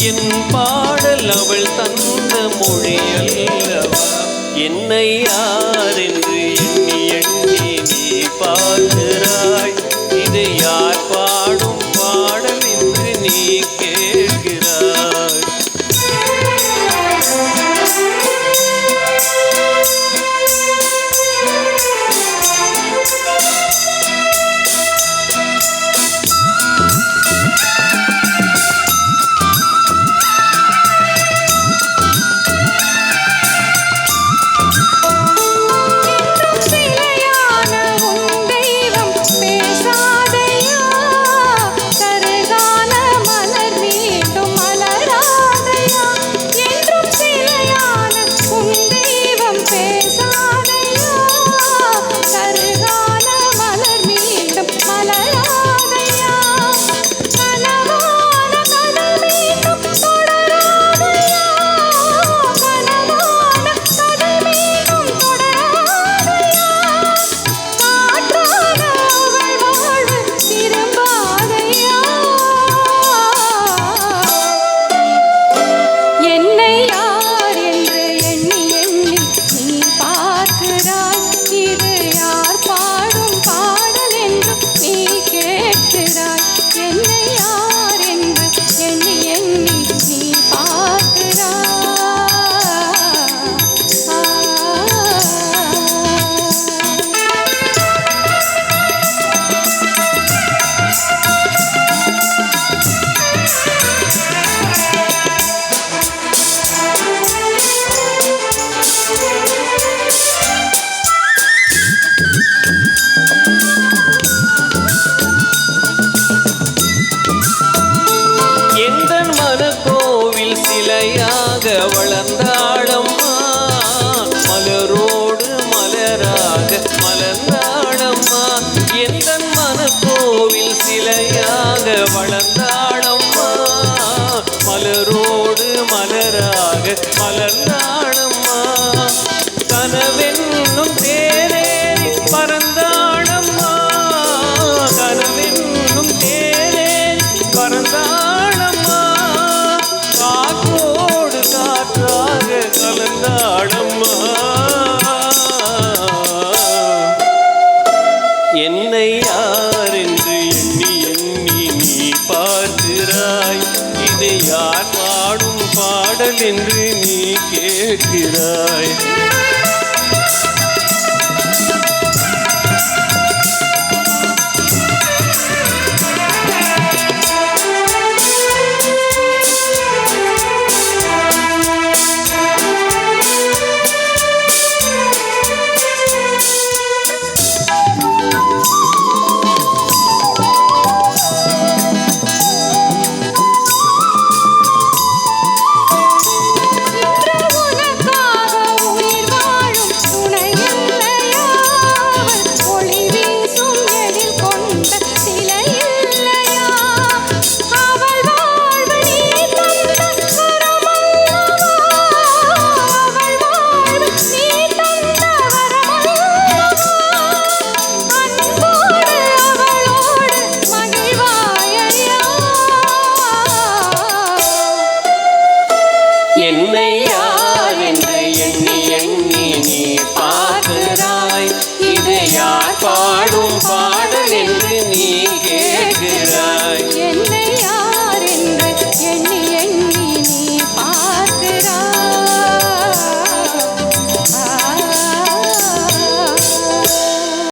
என் பாடல் அவள் தந்த மொழி அல்லவா? என்னை யார் என்று எண்ணி எண்ணி நீ பார்க்கிறாய். இது யார் பாடும் பாடல் என்று நீ கேட்கிறாய். சிலையாக வளர்ந்தாடம்மா, மலரோடு மலராக மலர்ந்தாடம்மா. எந்த மனக்கோவில் சிலையாக வளர்ந்தாடம்மா, மலரோடு மலராக மலர்ந்தாடம்மா. கனவென்னும் தேரேறி பறந்தாடம்மா, கனவென்னும் தேரேறி பறந்தாடம்மா. காற்றோடு காற்றாக கலந்தாடம்மா. என்னை யார் என்று எண்ணி எண்ணி நீ பார்க்கிறாய். இதை யார் பாடும் பாடல் என்று நீ கேட்கிறாய்.